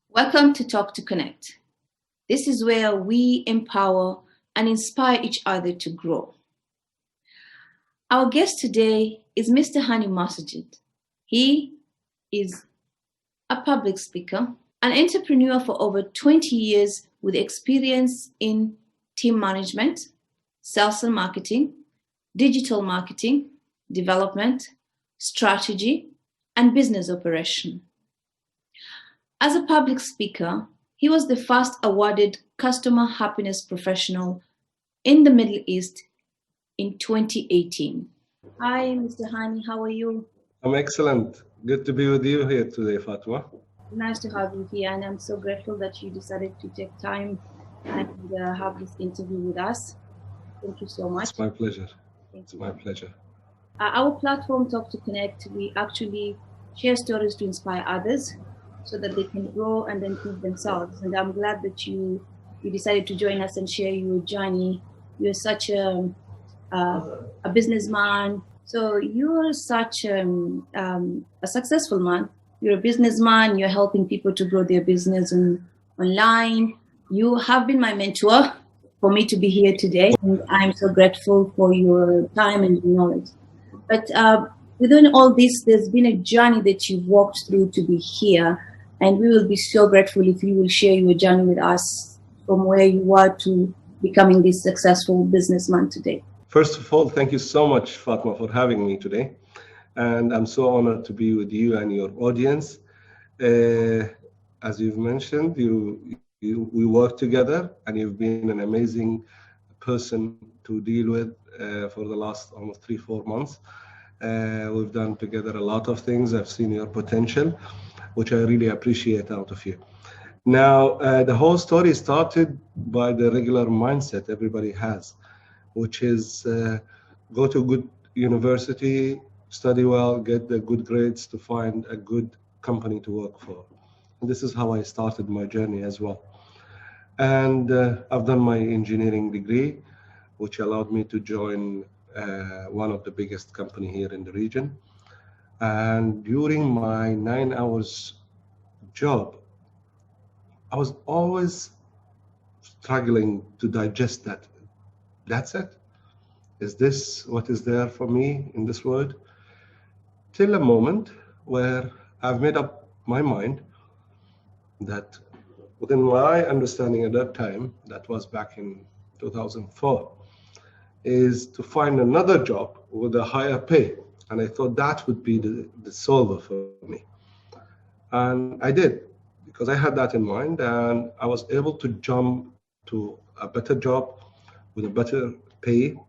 Welcome to Talk2Connect. This is where we empower and inspire each other to grow. Our guest today is Mr. Eng.Hani Masgidi. He is a public speaker, an entrepreneur for over 20 years with experience in team management, sales and marketing, digital marketing, development, strategy, and business operation. As a public speaker, he was the first awarded customer happiness professional in the Middle East in 2018. Hi, Mr. Eng.Hani, how are you? I'm excellent. Good to be with you here today, Fatma. Nice to have you here, and I'm so grateful that you decided to take time and have this interview with us. Thank you so much. It's my pleasure. It's my pleasure. Our platform, Talk2Connect, we actually share stories to inspire others so that they can grow and improve themselves. And I'm glad that you decided to join us and share your journey. You're such a businessman. So you're such a successful man. You're a businessman. You're helping people to grow their business online. You have been my mentor for me to be here today. And I'm so grateful for your time and your knowledge. But within all this, there's been a journey that you've walked through to be here. And we will be so grateful if you will share your journey with us from where you are to becoming this successful businessman today. First of all, thank you so much, Fatma, for having me today. And I'm so honored to be with you and your audience. As you've mentioned, we work together, and you've been an amazing person to deal with for the last almost 3-4 months. We've done together a lot of things. I've seen your potential, which I really appreciate out of you. Now, the whole story started by the regular mindset everybody has, which is go to a good university, study well, get the good grades to find a good company to work for. And this is how I started my journey as well. And I've done my engineering degree, which allowed me to join one of the biggest companies here in the region. And during my 9 hours job, I was always struggling to digest that. That's it? Is this what is there for me in this world? Till a moment where I've made up my mind that within my understanding at that time, that was back in 2004, is to find another job with a higher pay. And I thought that would be the solver for me. And I did, because I had that in mind, and I was able to jump to a better job with a better pay.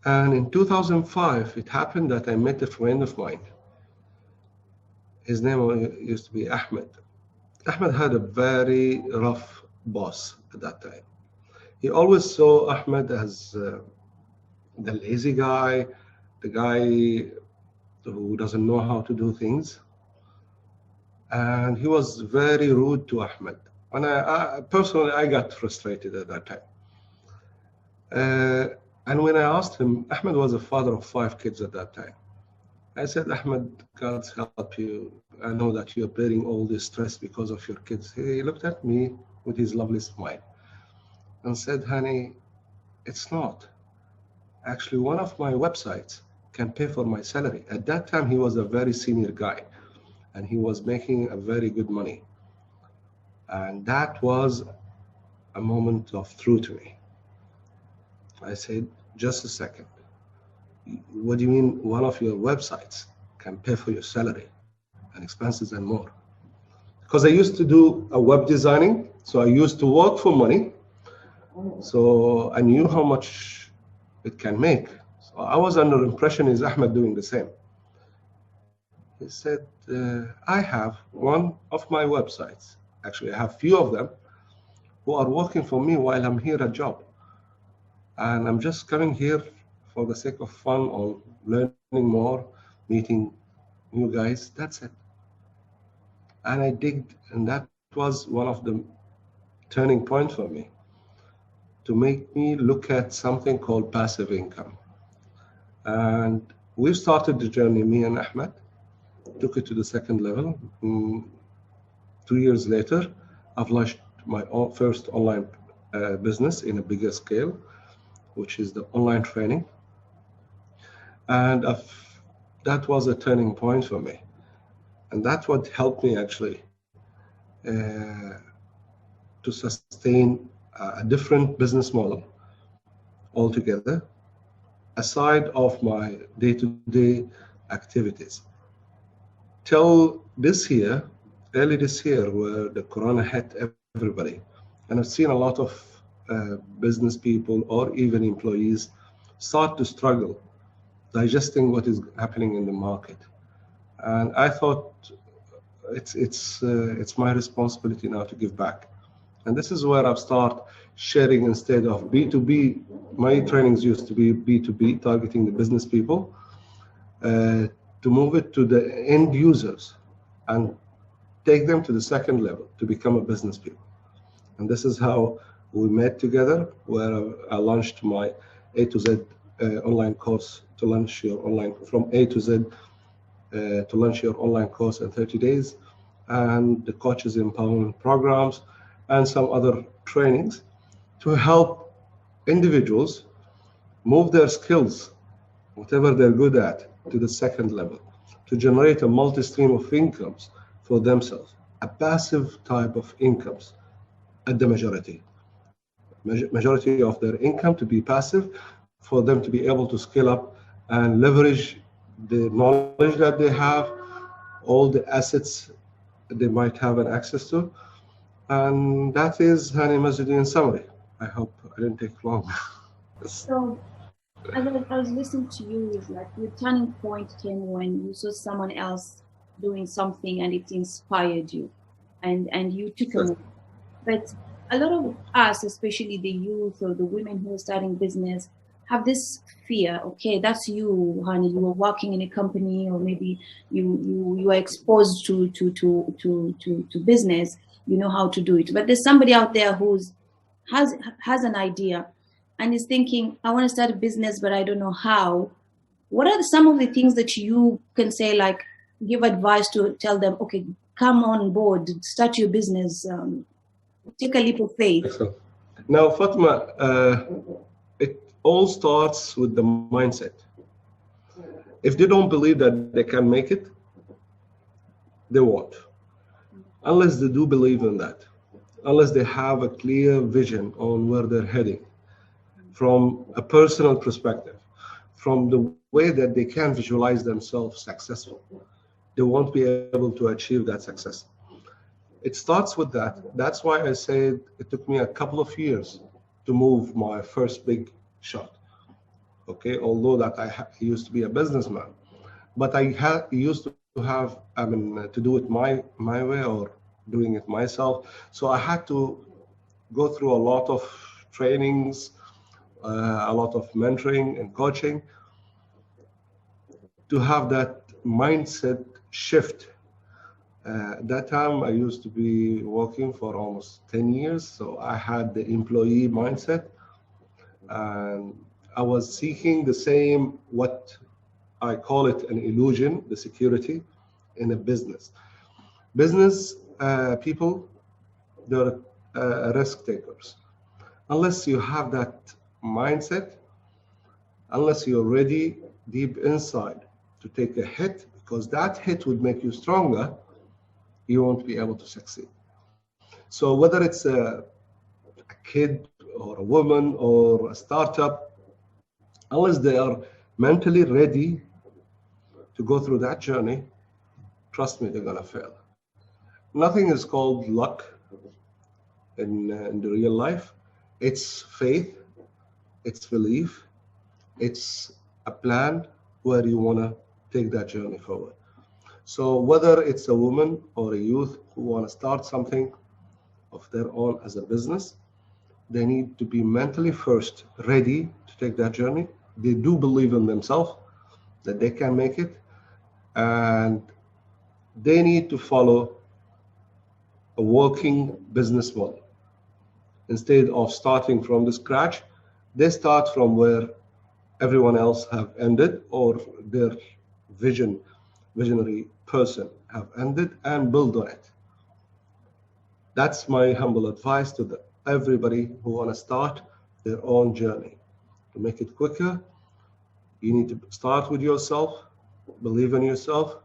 And in 2005, it happened that I met a friend of mine. His name used to be Ahmed. Ahmed had a very rough boss at that time. He always saw Ahmed as the lazy guy, the guy who doesn't know how to do things. And he was very rude to Ahmed. And I personally, I got frustrated at that time. And when I asked him, Ahmed was a father of 5 kids at that time. I said, Ahmed, God's help you. I know that you're bearing all this stress because of your kids. He looked at me with his lovely smile and said, honey, it's not. Actually, one of my websites can pay for my salary. At that time, he was a very senior guy, and he was making a very good money. And that was a moment of truth to me. I said, just a second. What do you mean one of your websites can pay for your salary and expenses and more? Because I used to do a web designing, so I used to work for money. So I knew how much it can make. So I was under impression is Ahmed doing the same. He said, I have one of my websites. Actually, I have few of them who are working for me while I'm here at job. And I'm just coming here for the sake of fun or learning more, meeting new guys. That's it. And I digged in that was one of the turning points for me to make me look at something called passive income. And we started the journey, me and Ahmed, took it to the second level. 2 years later, I've launched my first online business in a bigger scale, which is the online training. And that was a turning point for me. And that's what helped me actually to sustain a different business model altogether, aside of my day-to-day activities. Till this year, early this year, where the corona hit everybody, and I've seen a lot of business people or even employees start to struggle digesting what is happening in the market. And I thought it's my responsibility now to give back. And this is where I've started sharing instead of B2B. My trainings used to be B2B, targeting the business people, to move it to the end users and take them to the second level to become a business people. And this is how we met together, where I launched my A to Z online course to launch your online, from A to Z, to launch your online course in 30 days, and the coaches empowerment programs, and some other trainings to help individuals move their skills, whatever they're good at, to the second level, to generate a multi-stream of incomes for themselves, a passive type of incomes at the majority of their income to be passive, for them to be able to scale up and leverage the knowledge that they have, all the assets they might have an access to. And that is Hani Masgidi in summary. I hope I didn't take long. So, as I was listening to you, is like your turning point came when you saw someone else doing something and it inspired you, and you took a move. But a lot of us, especially the youth or the women who are starting business, have this fear. Okay, that's you, honey. You are working in a company, or maybe you are exposed to business. You know how to do it. But there's somebody out there who's has an idea and is thinking, I want to start a business, but I don't know how. What are some of the things that you can say, like give advice to tell them, okay, come on board, start your business, take a leap of faith? Excellent. Now, Fatma, it all starts with the mindset. If they don't believe that they can make it, they won't. Unless they do believe in that, unless they have a clear vision on where they're heading from a personal perspective, from the way that they can visualize themselves successful, they won't be able to achieve that success. It starts with that. That's why I said it took me a couple of years to move my first big shot. Okay, although that I used to be a businessman, but I used to have, to do it my way, or doing it myself. So I had to go through a lot of trainings, a lot of mentoring and coaching to have that mindset shift. At that time, I used to be working for almost 10 years, so I had the employee mindset, and I was seeking the same, what I call it an illusion, the security in a business. Business people, they're risk takers. Unless you have that mindset, unless you're ready deep inside to take a hit, because that hit would make you stronger, you won't be able to succeed. So whether it's a kid or a woman or a startup, unless they are mentally ready to go through that journey, trust me, they're gonna fail. Nothing is called luck in the real life. It's faith, it's belief, it's a plan where you wanna take that journey forward. So whether it's a woman or a youth who want to start something of their own as a business, they need to be mentally first ready to take that journey. They do believe in themselves that they can make it, and they need to follow a working business model. Instead of starting from the scratch, they start from where everyone else have ended, or their visionary person have ended, and build on it. That's my humble advice to everybody who want to start their own journey. To make it quicker, you need to start with yourself, believe in yourself,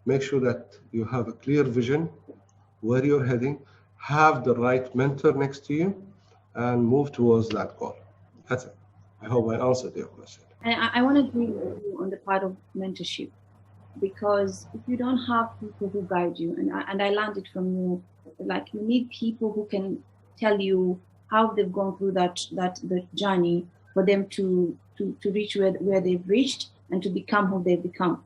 make sure that you have a clear vision where you're heading, have the right mentor next to you, and move towards that goal. That's it. I hope I answered your question. And I want to agree with you on the part of mentorship, because if you don't have people who guide you, and I learned it from you, like you need people who can tell you how they've gone through the journey for them to reach where they've reached and to become who they've become.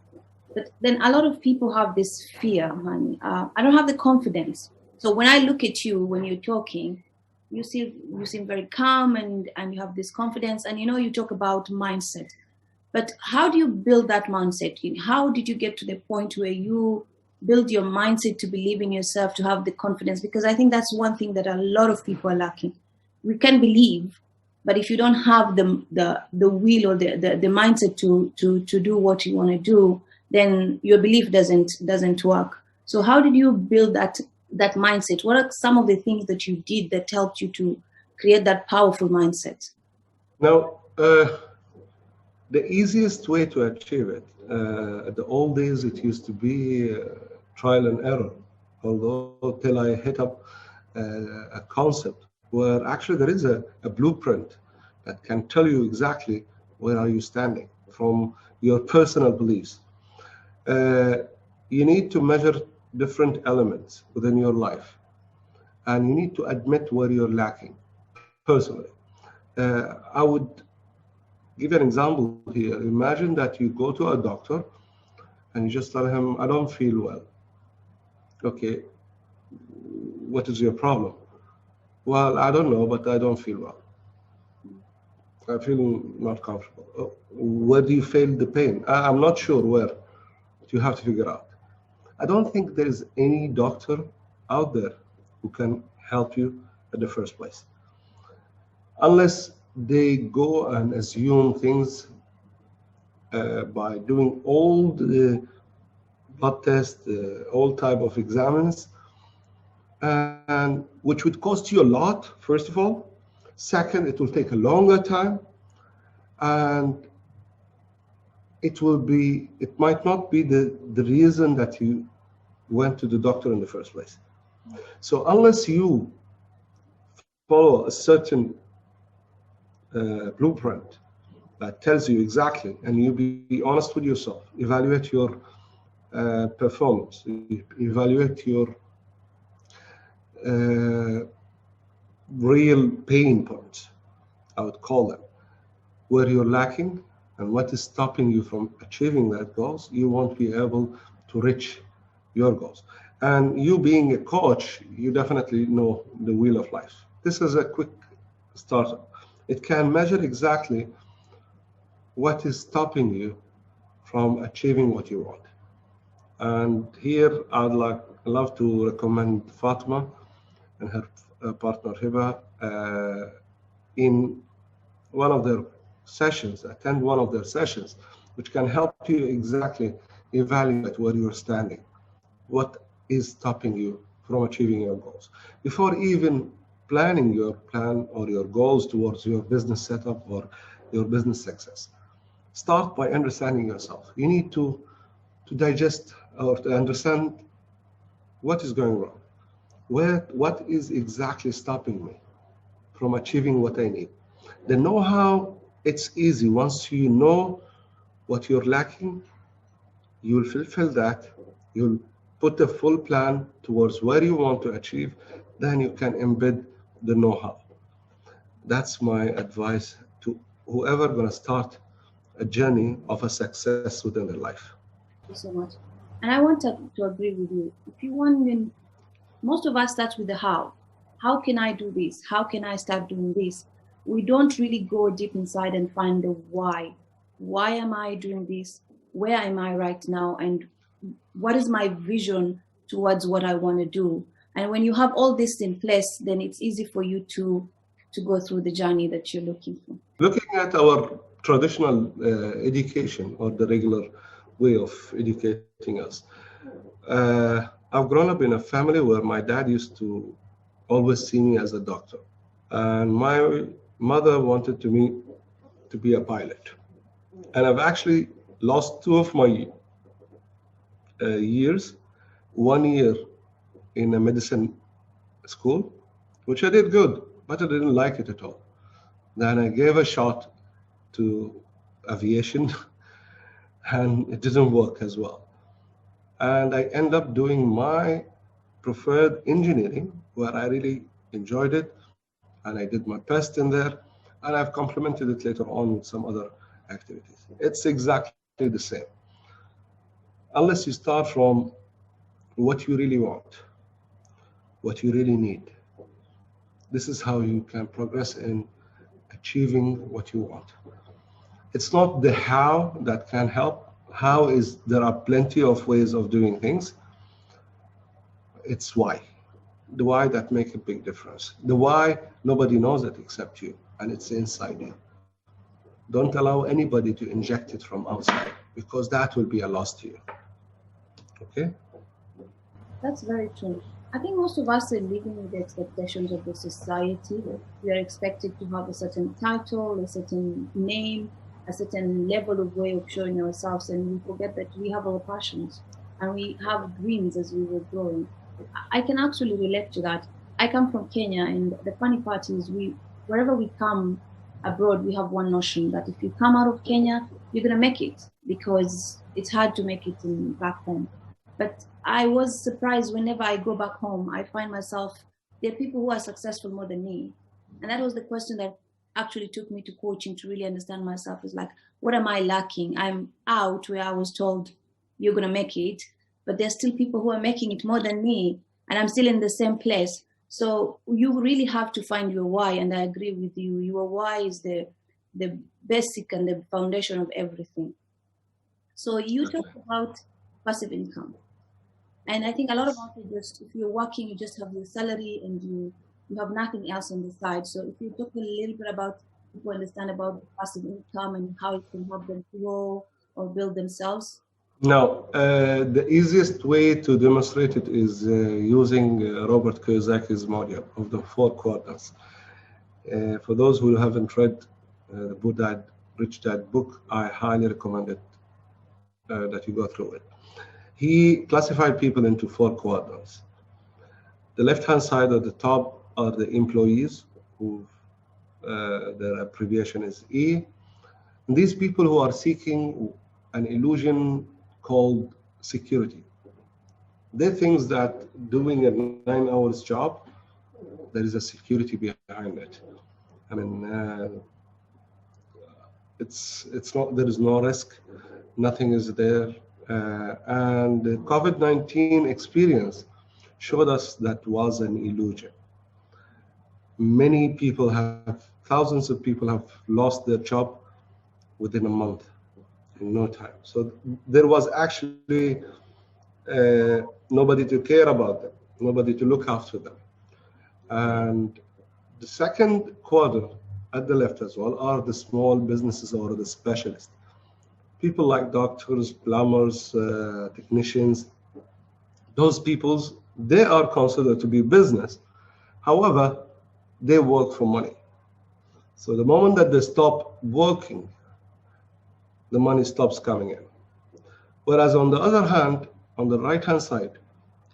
But then a lot of people have this fear, honey. I don't have the confidence. So when I look at you when you're talking, you seem very calm, and you have this confidence, and you talk about mindset. But how do you build that mindset? How did you get to the point where you build your mindset to believe in yourself, to have the confidence? Because I think that's one thing that a lot of people are lacking. We can believe, but if you don't have the will or the mindset to do what you want to do, then your belief doesn't work. So how did you build that mindset? What are some of the things that you did that helped you to create that powerful mindset? Now, the easiest way to achieve it, at the old days, it used to be trial and error. Although till I hit up a concept where actually there is a blueprint that can tell you exactly where are you standing from your personal beliefs. You need to measure different elements within your life, and you need to admit where you're lacking personally. I would give an example here. Imagine that you go to a doctor and you just tell him, I don't feel well. Okay, what is your problem? Well, I don't know, but I don't feel well. I feel not comfortable. Where do you feel the pain? I'm not sure where. You have to figure out. I don't think there is any doctor out there who can help you at the first place, unless they go and assume things by doing all the blood tests, all type of exams, and which would cost you a lot, first of all. Second, it will take a longer time, and it might not be the reason that you went to the doctor in the first place. So unless you follow a certain blueprint that tells you exactly, and you be honest with yourself, evaluate your performance, evaluate your real pain points, I would call them, where you're lacking and what is stopping you from achieving that goals, you won't be able to reach your goals. And you being a coach, you definitely know the wheel of life. This is a quick startup. It can measure exactly what is stopping you from achieving what you want. And here love to recommend Fatima and her partner Hiba in one of their sessions, attend one of their sessions, which can help you exactly evaluate where you're standing. What is stopping you from achieving your goals? Before even planning your plan or your goals towards your business setup or your business success, start by understanding yourself. You need to digest or to understand what is going wrong. What is exactly stopping me from achieving what I need? The know-how, it's easy. Once you know what you're lacking, you'll fulfill that. You'll put a full plan towards where you want to achieve. Then you can embed the know-how. That's my advice to whoever going to start a journey of a success within their life. Thank you so much. And I want to agree with you. If you want, most of us start with the how. How can I do this? How can I start doing this? We don't really go deep inside and find the why. Why am I doing this? Where am I right now? And what is my vision towards what I want to do? And when you have all this in place, then it's easy for you to go through the journey that you're looking for. Looking at our traditional education or the regular way of educating us, I've grown up in a family where my dad used to always see me as a doctor, and my mother wanted me to be a pilot. And I've actually lost two of my years, 1 year in a medicine school, which I did good, but I didn't like it at all. Then I gave a shot to aviation, and it didn't work as well. And I end up doing my preferred engineering, where I really enjoyed it, and I did my best in there, and I've complemented it later on with some other activities. It's exactly the same. Unless you start from what you really want, what you really need, this is how you can progress in achieving what you want. It's not the how that can help. How is, there are plenty of ways of doing things. It's why. The why that make a big difference. The why, nobody knows it except you, and it's inside you. Don't allow anybody to inject it from outside, because that will be a loss to you. Okay? That's very true. I think most of us are living with the expectations of the society. We are expected to have a certain title, a certain name, a certain level of way of showing ourselves, and we forget that we have our passions and we have dreams as we were growing. I can actually relate to that. I come from Kenya, and the funny part is wherever we come abroad, we have one notion that if you come out of Kenya, you're gonna make it because it's hard to make it in back home. But I was surprised whenever I go back home, I find myself, there are people who are successful more than me. And that was the question that actually took me to coaching to really understand myself is like, what am I lacking? I'm out where I was told you're going to make it, but there's still people who are making it more than me, and I'm still in the same place. So you really have to find your why. And I agree with you. Your why is the basic and the foundation of everything. So you talked about passive income. And I think a lot of us are just, if you're working, you just have your salary and you have nothing else on the side. So if you talk a little bit about people understand about passive income and how it can help them grow or build themselves. Now, the easiest way to demonstrate it is using Robert Kiyosaki's model of the four quadrants. For those who haven't read the Poor Dad, Rich Dad book, I highly recommend it that you go through it. He classified people into four quadrants. The left-hand side at the top are the employees, who their abbreviation is E. And these people who are seeking an illusion called security. They think that doing a 9 hours job, there is a security behind it. I mean, it's not, there is no risk, nothing is there. And the COVID-19 experience showed us that was an illusion. Many people thousands of people have lost their job within a month, in no time. So there was actually nobody to care about them, nobody to look after them. And the second quadrant at the left as well are the small businesses or the specialists. People like doctors, plumbers, technicians, those peoples, they are considered to be business. However, they work for money. So the moment that they stop working, the money stops coming in. Whereas on the other hand, on the right-hand side,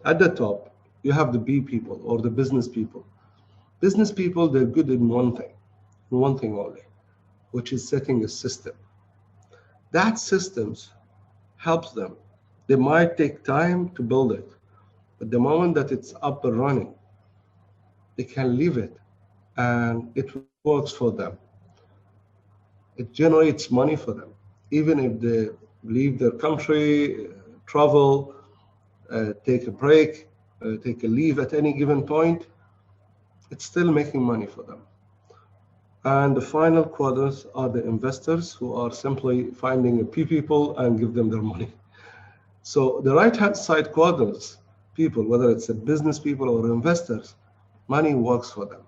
at the top, you have the B people or the business people. Business people, they're good in one thing only, which is setting a system. That systems helps them. They might take time to build it, but the moment that it's up and running, they can leave it and it works for them. It generates money for them. Even if they leave their country, travel, take a break, take a leave at any given point, it's still making money for them. And the final quadrants are the investors who are simply finding a few people and give them their money. So the right-hand side quadrants people, whether it's a business people or investors, money works for them.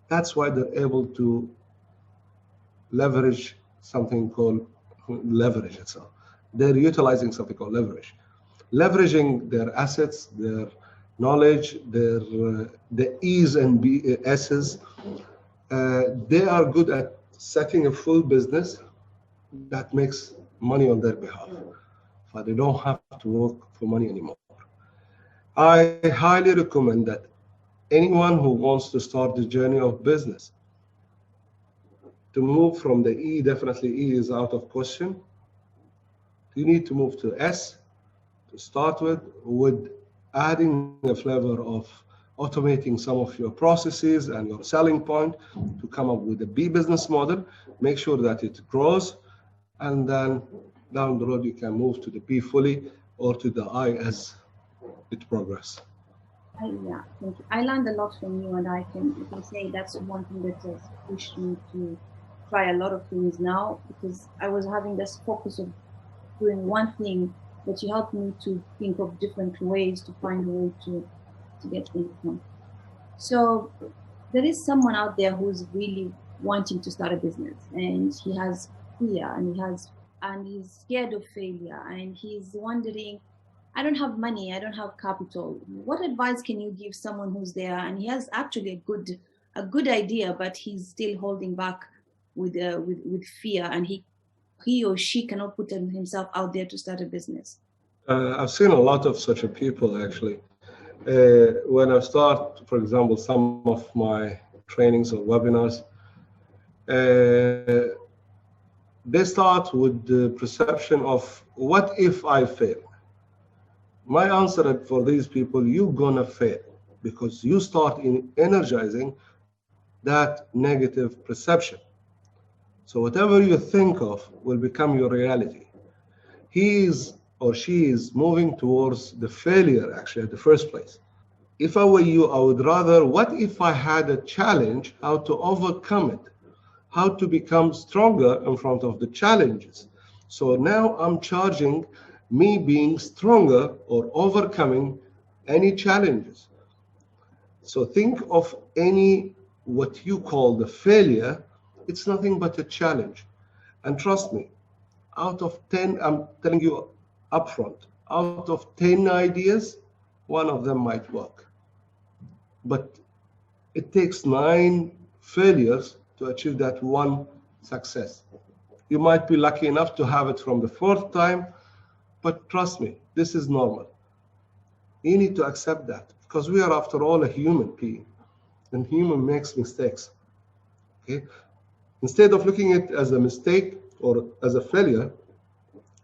That's why they're able to leverage something called leverage itself. They're utilizing something called leverage, leveraging their assets, their knowledge, the E's and S's. They are good at setting a full business that makes money on their behalf, but they don't have to work for money anymore. I highly recommend that anyone who wants to start the journey of business to move from the E, definitely E is out of question. You need to move to S to start with adding a flavor of automating some of your processes and your selling point to come up with a B business model. Make sure that it grows, and then down the road you can move to the B fully or to the I as it progresses. Yeah, thank you. I learned a lot from you, and I can say that's one thing that has pushed me to try a lot of things now, because I was having this focus of doing one thing, but you helped me to think of different ways to find a way to get income. So there is someone out there who's really wanting to start a business, and he has fear, and he's scared of failure, and he's wondering, I don't have money, I don't have capital. What advice can you give someone who's there and he has actually a good idea, but he's still holding back with fear, and he or she cannot put himself out there to start a business? I've seen a lot of such a people actually. When I start, for example, some of my trainings or webinars, uh, they start with the perception of what if I fail? My answer for these people, you're gonna fail because you start in energizing that negative perception. So whatever you think of will become your reality. He is or she is moving towards the failure actually at the first place. If I were you, I would rather, what if I had a challenge, how to overcome it, how to become stronger in front of the challenges. So now I'm charging me being stronger or overcoming any challenges. So think of any what you call the failure, it's nothing but a challenge. And trust me, out of 10, I'm telling you upfront, out of 10 ideas, one of them might work. But it takes 9 failures to achieve that one success. You might be lucky enough to have it from the fourth time, but trust me, this is normal. You need to accept that because we are, after all, a human being, and human makes mistakes. Okay? Instead of looking at it as a mistake or as a failure,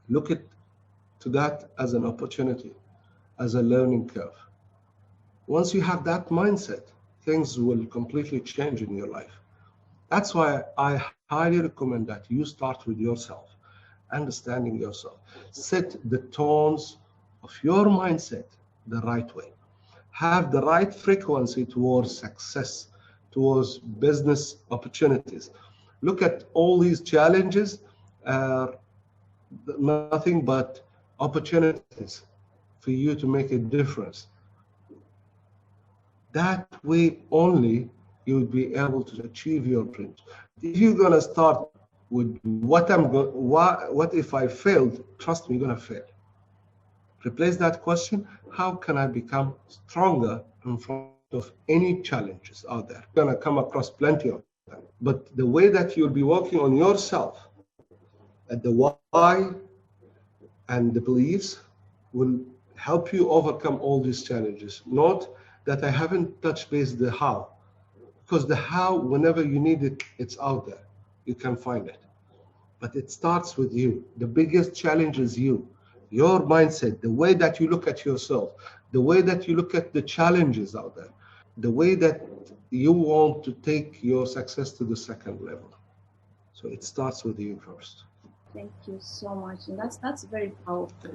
look at to that as an opportunity, as a learning curve. Once you have that mindset, things will completely change in your life. That's why I highly recommend that you start with yourself, understanding yourself. Set the tones of your mindset the right way. Have the right frequency towards success, towards business opportunities. Look at all these challenges, uh, nothing but opportunities for you to make a difference. That way only you will be able to achieve your dreams. If you're gonna start with what if I failed, trust me, you're gonna fail. Replace that question, how can I become stronger in front of any challenges out there? You're gonna come across plenty of them. But the way that you'll be working on yourself at the why and the beliefs will help you overcome all these challenges. Note that I haven't touched base the how, because the how, whenever you need it, it's out there. You can find it. But it starts with you. The biggest challenge is you, your mindset, the way that you look at yourself, the way that you look at the challenges out there, the way that you want to take your success to the second level. So it starts with you first. Thank you so much, and that's very powerful.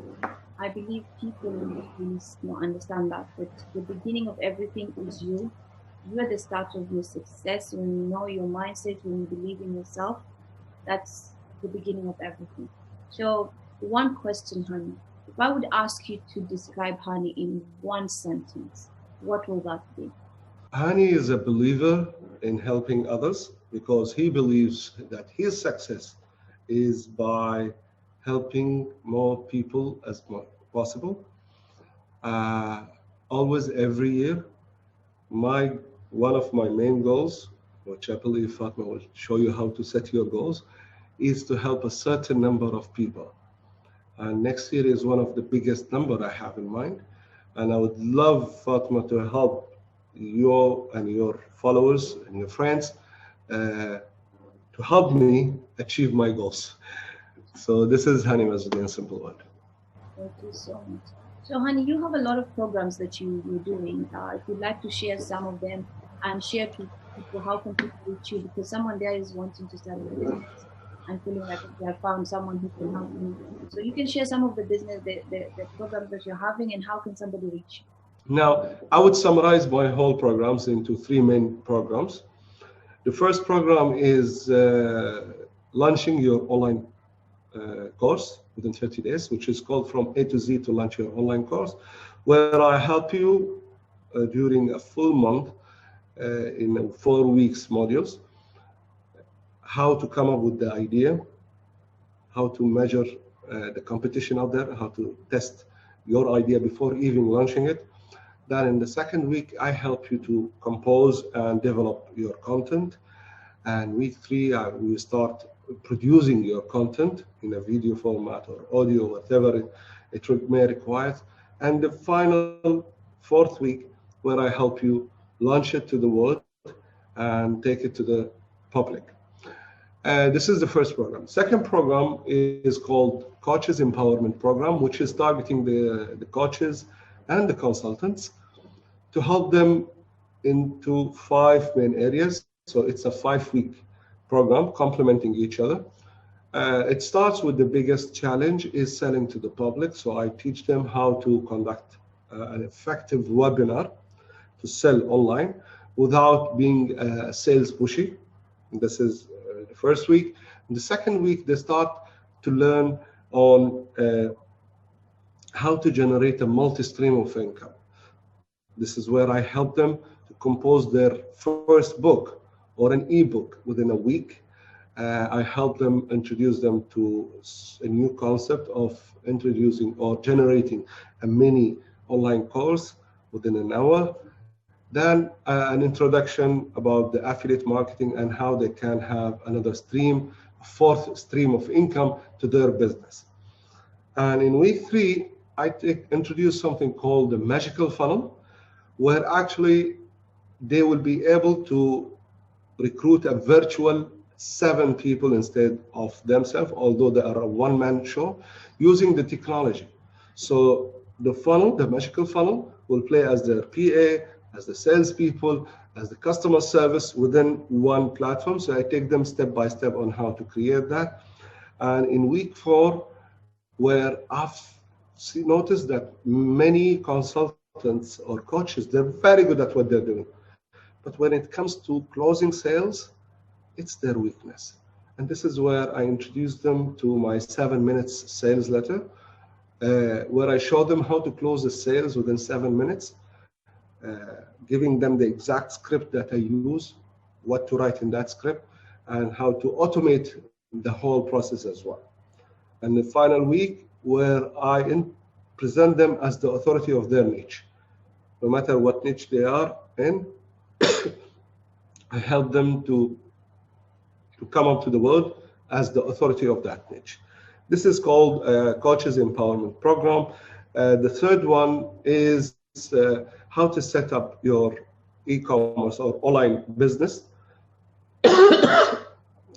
I believe people must understand that the beginning of everything is you. You are the start of your success. When you know your mindset, when you believe in yourself, that's the beginning of everything. So, one question, honey. If I would ask you to describe Hani in one sentence, what will that be? Hani is a believer in helping others because he believes that his success is by helping more people as much possible. Uh, Always, every year, my one of my main goals, which I believe Fatma will show you how to set your goals, is to help a certain number of people. And next year is one of the biggest number I have in mind. And I would love Fatma to help you and your followers and your friends uh, to help me achieve my goals. So this is Hani Masgidi in simple word. Thank you so much. So, Hani, you have a lot of programs that you're doing. If you'd like to share some of them and share to people, how can people reach you? Because someone there is wanting to start a business and feeling like they have found someone who can help me. So you can share some of the business, the programs that you're having, and how can somebody reach you? Now, I would summarize my whole programs into three main programs. The first program is launching your online course within 30 days, which is called From A to Z to Launch Your Online Course, where I help you during a full month in 4 weeks modules, how to come up with the idea, how to measure the competition out there, how to test your idea before even launching it. Then in the second week, I help you to compose and develop your content. And week three, we start producing your content in a video format or audio, whatever it may require. And the final fourth week, where I help you launch it to the world and take it to the public. This is the first program. Second program is called Coaches Empowerment Program, which is targeting the coaches and the consultants to help them into five main areas. So it's a 5 week program complementing each other. It starts with the biggest challenge is selling to the public. So I teach them how to conduct an effective webinar to sell online without being sales pushy. This is the first week. In the second week, they start to learn on how to generate a multi-stream of income. This is where I help them to compose their first book or an ebook within a week. I help them introduce them to a new concept of introducing or generating a mini online course within an hour. Then an introduction about the affiliate marketing and how they can have another stream, a fourth stream of income to their business. And in week three, I introduce something called the magical funnel, where actually they will be able to recruit a virtual 7 people instead of themselves, although they are a one-man show, using the technology. So the funnel, the magical funnel, will play as their PA, as the salespeople, as the customer service within one platform. So I take them step by step on how to create that. And in week four, where I've noticed that many consultants or coaches, they're very good at what they're doing. But when it comes to closing sales, it's their weakness. And this is where I introduce them to my 7 minutes sales letter, where I show them how to close the sales within 7 minutes, giving them the exact script that I use, what to write in that script, and how to automate the whole process as well. And the final week, where I present them as the authority of their niche. No matter what niche they are in, I help them to come up to the world as the authority of that niche. This is called Coaches Empowerment Program. The third one is how to set up your e-commerce or online business,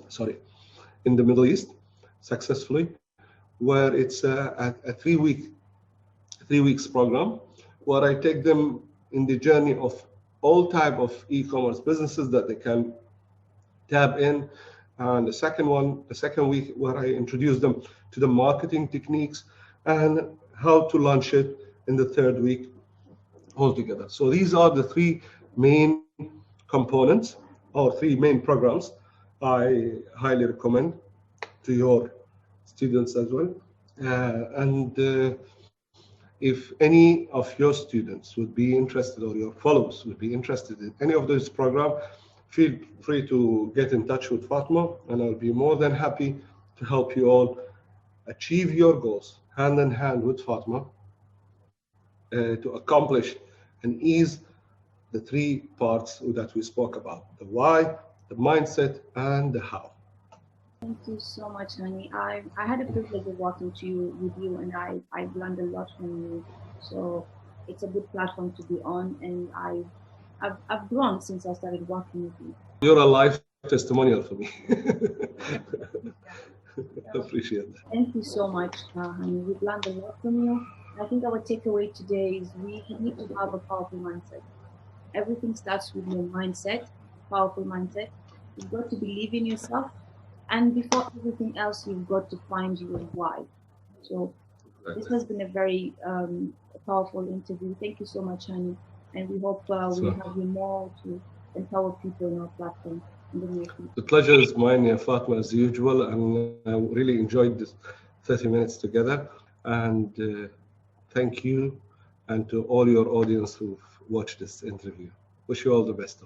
sorry, in the Middle East successfully, where it's a 3 weeks program, where I take them in the journey of all type of e-commerce businesses that they can tap in. And the second week, where I introduce them to the marketing techniques and how to launch it in the third week altogether. So these are the three main components or three main programs I highly recommend to your students as well. And if any of your students would be interested or your followers would be interested in any of those programs, feel free to get in touch with Fatma, and I'll be more than happy to help you all achieve your goals hand in hand with Fatma to accomplish and ease the three parts that we spoke about: the why, the mindset, and the how. Thank you so much, honey. I had a privilege of working to you with you, and I've learned a lot from you. So it's a good platform to be on, and I've grown since I started working with you. You're a life testimonial for me. So Appreciate that. thank you so much, honey. We've learned a lot from you. I think our takeaway today is we need to have a powerful mindset. Everything starts with your mindset, powerful mindset. You've got to believe in yourself, and before everything else, you've got to find your why. So this has been a very powerful interview. Thank you so much, honey, and we hope we'll So have you more to empower people on our platform in the near future. the pleasure is mine, ya Fatma, as usual, and I really enjoyed this 30 minutes together. And thank you, and to all your audience who've watched this interview. Wish you all the best.